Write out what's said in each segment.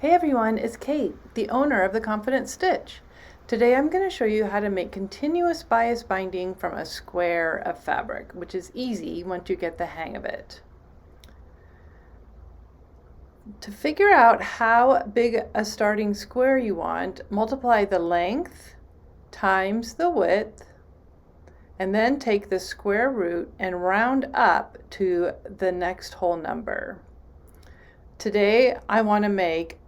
Hey everyone, it's Kate, the owner of The Confident Stitch. Today I'm going to show you how to make continuous bias binding from a square of fabric, which is easy once you get the hang of it. To figure out how big a starting square you want, multiply the length times the width, and then take the square root and round up to the next whole number. Today I want to make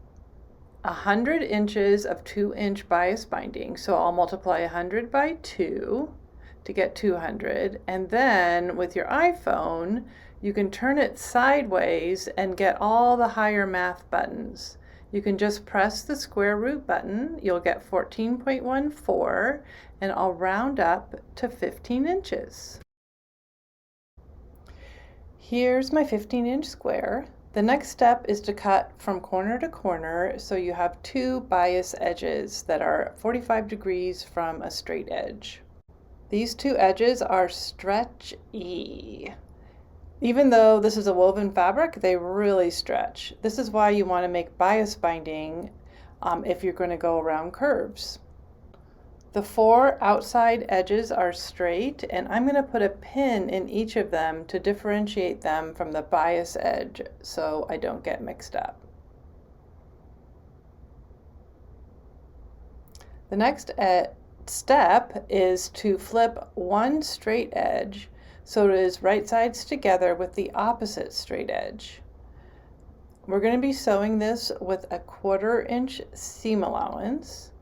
100 inches of 2-inch bias binding, so I'll multiply 100 by 2 to get 200, and then with your iPhone you can turn it sideways and get all the higher math buttons. You can just press the square root button, you'll get 14.14, and I'll round up to 15 inches. Here's my 15-inch square. The next step is to cut from corner to corner so you have two bias edges that are 45 degrees from a straight edge. These two edges are stretchy. Even though this is a woven fabric, they really stretch. This is why you want to make bias binding if you're going to go around curves. The four outside edges are straight, and I'm going to put a pin in each of them to differentiate them from the bias edge so I don't get mixed up. The next step is to flip one straight edge so it is right sides together with the opposite straight edge. We're going to be sewing this with a 1/4 inch seam allowance.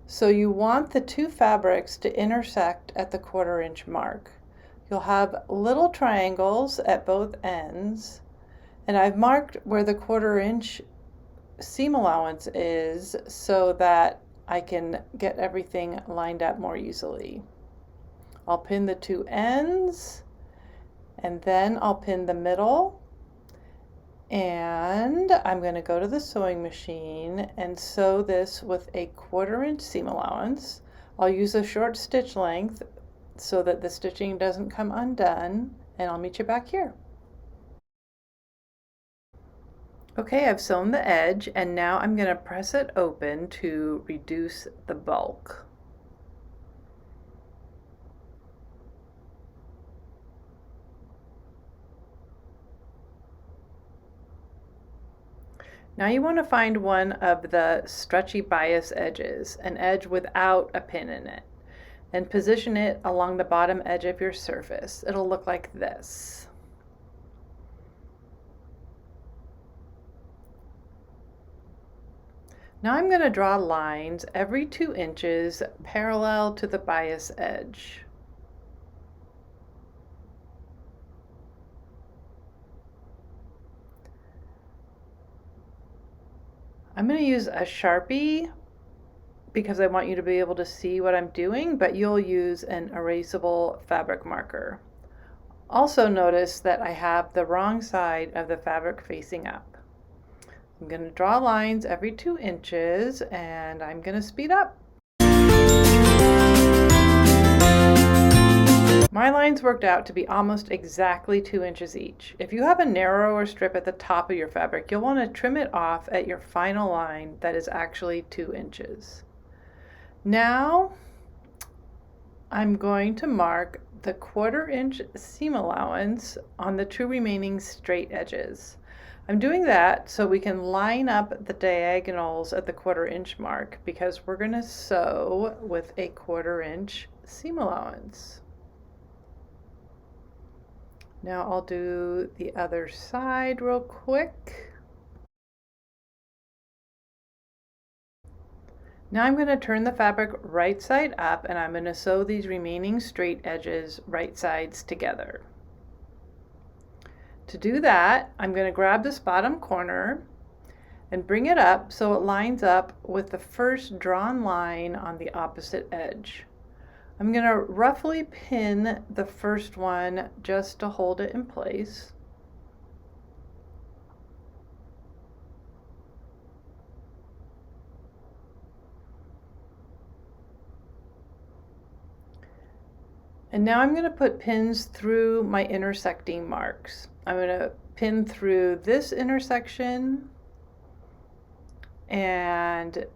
So you want the two fabrics to intersect at the 1/4 inch mark. You'll have little triangles at both ends, and I've marked where the 1/4 inch seam allowance is so that I can get everything lined up more easily. I'll pin the two ends, and then I'll pin the middle, and I'm going to go to the sewing machine and sew this with a 1/4 inch seam allowance. I'll use a short stitch length so that the stitching doesn't come undone, and I'll meet you back here. Okay, I've sewn the edge, and now I'm going to press it open to reduce the bulk. Now you want to find one of the stretchy bias edges, an edge without a pin in it, and position it along the bottom edge of your surface. It'll look like this. Now I'm going to draw lines every 2 inches parallel to the bias edge. I'm going to use a Sharpie because I want you to be able to see what I'm doing, but you'll use an erasable fabric marker. Also notice that I have the wrong side of the fabric facing up. I'm going to draw lines every 2 inches, and I'm going to speed up. My lines worked out to be almost exactly 2 inches each. If you have a narrower strip at the top of your fabric, you'll want to trim it off at your final line that is actually 2 inches. Now I'm going to mark the 1/4 inch seam allowance on the two remaining straight edges. I'm doing that so we can line up the diagonals at the 1/4 inch mark because we're going to sew with a 1/4 inch seam allowance. Now I'll do the other side real quick. Now I'm going to turn the fabric right side up, and I'm going to sew these remaining straight edges right sides together. To do that, I'm going to grab this bottom corner and bring it up so it lines up with the first drawn line on the opposite edge. I'm going to roughly pin the first one just to hold it in place. And now I'm going to put pins through my intersecting marks. I'm going to pin through this intersection and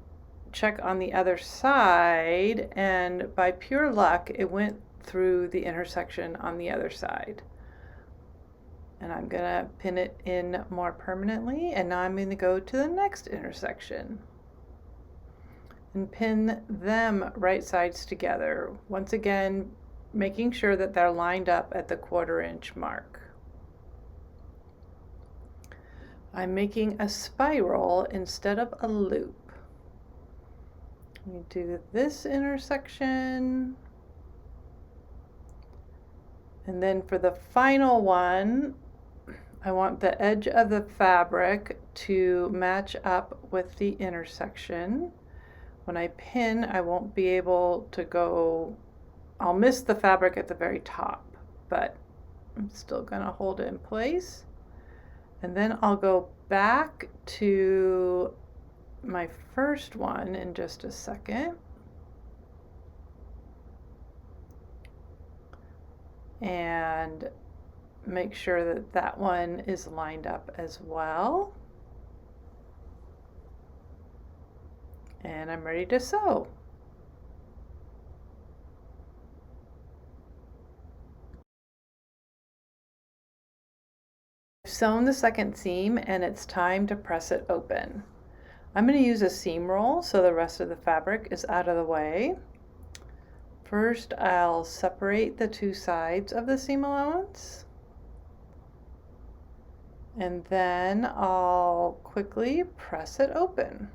check on the other side, and by pure luck it went through the intersection on the other side. And I'm gonna pin it in more permanently, and now I'm gonna go to the next intersection and pin them right sides together. Once again, making sure that they're lined up at the 1/4 inch mark. I'm making a spiral instead of a loop. We do this intersection. And then for the final one, I want the edge of the fabric to match up with the intersection. When I pin, I won't be able to go, I'll miss the fabric at the very top, but I'm still gonna hold it in place. And then I'll go back to my first one in just a second. And make sure that that one is lined up as well. And I'm ready to sew. I've sewn the second seam and it's time to press it open. I'm going to use a seam roll so the rest of the fabric is out of the way. First, I'll separate the two sides of the seam allowance. And then I'll quickly press it open.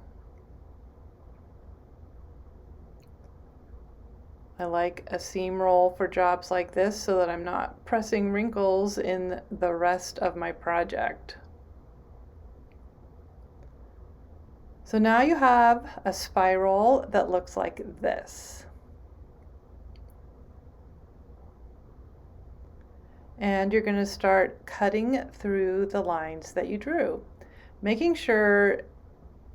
I like a seam roll for jobs like this so that I'm not pressing wrinkles in the rest of my project. So now you have a spiral that looks like this. And you're going to start cutting through the lines that you drew, making sure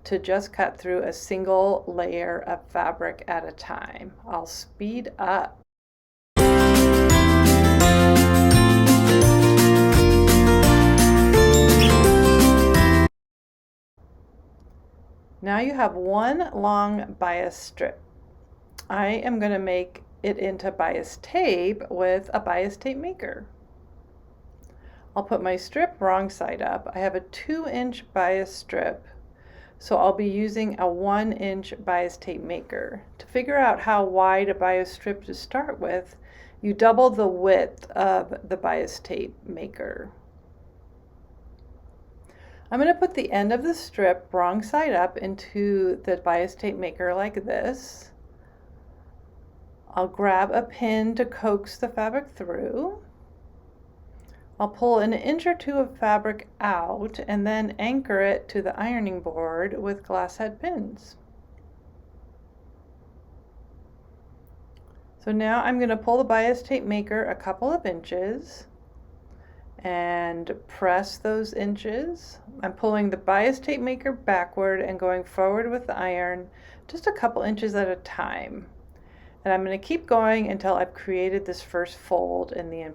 to just cut through a single layer of fabric at a time. I'll speed up. Now you have one long bias strip. I am going to make it into bias tape with a bias tape maker. I'll put my strip wrong side up. I have a 2-inch bias strip, so I'll be using a 1-inch bias tape maker. To figure out how wide a bias strip to start with, you double the width of the bias tape maker. I'm going to put the end of the strip wrong side up into the bias tape maker like this. I'll grab a pin to coax the fabric through. I'll pull an inch or two of fabric out and then anchor it to the ironing board with glass head pins. So now I'm going to pull the bias tape maker a couple of inches and press those inches. I'm pulling the bias tape maker backward and going forward with the iron just a couple inches at a time. And I'm going to keep going until I've created this first fold in the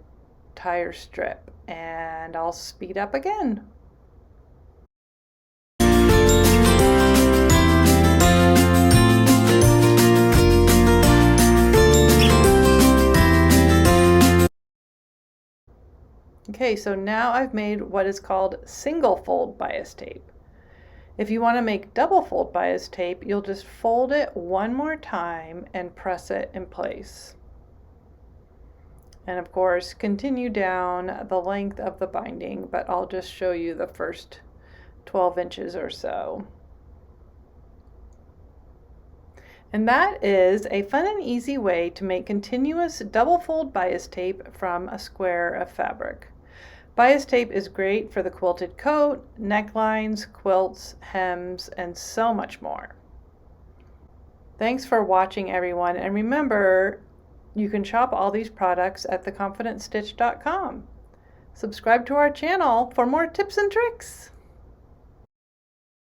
entire strip, and I'll speed up again. Okay, so now I've made what is called single fold bias tape. If you want to make double fold bias tape, you'll just fold it one more time and press it in place. And of course, continue down the length of the binding, but I'll just show you the first 12 inches or so. And that is a fun and easy way to make continuous double fold bias tape from a square of fabric. Bias tape is great for the quilted coat, necklines, quilts, hems, and so much more. Thanks for watching, everyone, and remember, you can shop all these products at theconfidentstitch.com. Subscribe to our channel for more tips and tricks.